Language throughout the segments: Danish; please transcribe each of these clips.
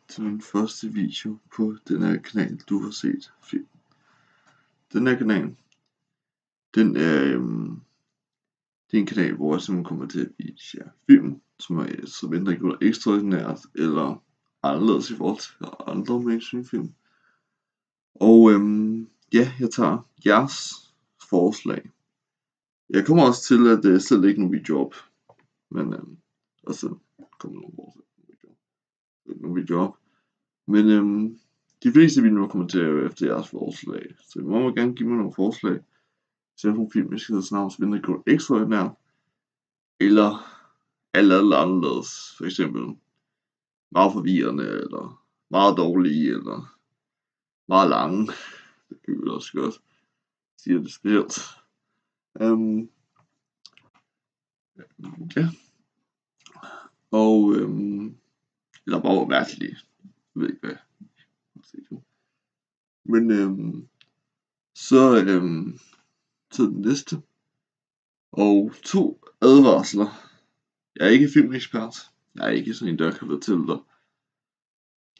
til den første video på den her kanal, du har set film. Den her kanal, det er en kanal, hvor jeg simpelthen kommer til at vise jer film, som enten er gjort ekstraordinært eller anderledes i forhold til andre mainstream-film. Og ja, jeg tager jeres forslag. Jeg kommer også til at selv lægge nogle videoer op, men også kommer nogle videoer op. Men de fleste videoer kommer til at være efter jeres forslag, så I må gerne give mig nogle forslag til nogle film, jeg skal hedde snart, som enten er gjort ekstraordinært eller alt anderledes. For eksempel meget forvirrende, eller meget dårlige, eller meget lange. Det kan vi også godt sige det specielt. Ja. Og eller bare mærkelige. Jeg ved ikke hvad. Men så til den næste. Og 2 advarsler. Jeg er ikke filmekspert. Jeg er ikke sådan en, der kan fortælle dig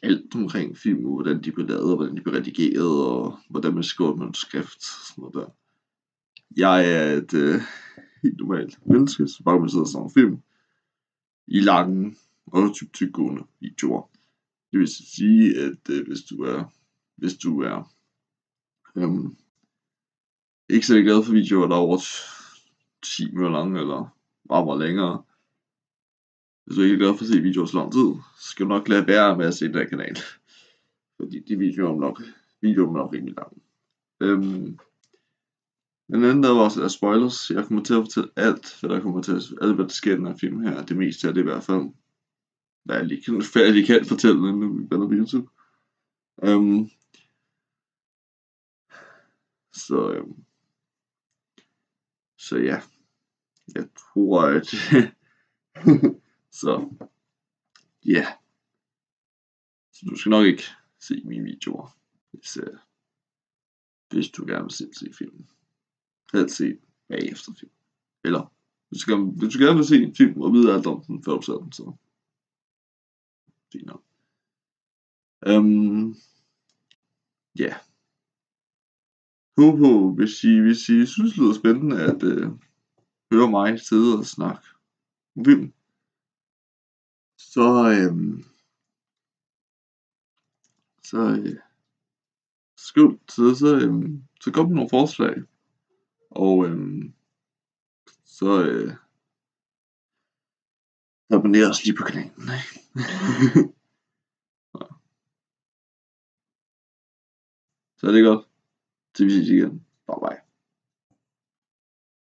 alt omkring film, og hvordan de bliver lavet, og hvordan de bliver redigeret, og hvordan man skriver et manuskript, sådan noget der. Jeg er et helt normalt menneske, som bare vil sidde og snakke film i lange og tyktgående videoer. Det vil sige, at hvis du er ikke så glad for videoer, der er over 10 minutter lange, eller meget længere. Hvis du ikke er glad for at se videoer så lang tid, så skal du nok lade være med at se den her kanal. Fordi de videoer er nok rimelig lange. Den anden advarsel er spoilers. Jeg kommer til at fortælle alt, hvad der sker i den her film her. Det meste af det i hvert fald. Hvad jeg lige kan fortælle, inden vi vender på YouTube. Så ja. Jeg tror, at så ja. Så du skal nok ikke se mine videoer, hvis du gerne vil se filmen. Helst se bagefter film. Eller hvis du gerne vil se en film og vide alt om den, før du ser den, så fint nok. Ja. Håber, hvis I synes det lyder spændende at høre mig sidde og snakke om film, så skriv, så kom med nogle forslag, og så abonner os lige på kanalen. Så er det godt, til vi ses igen.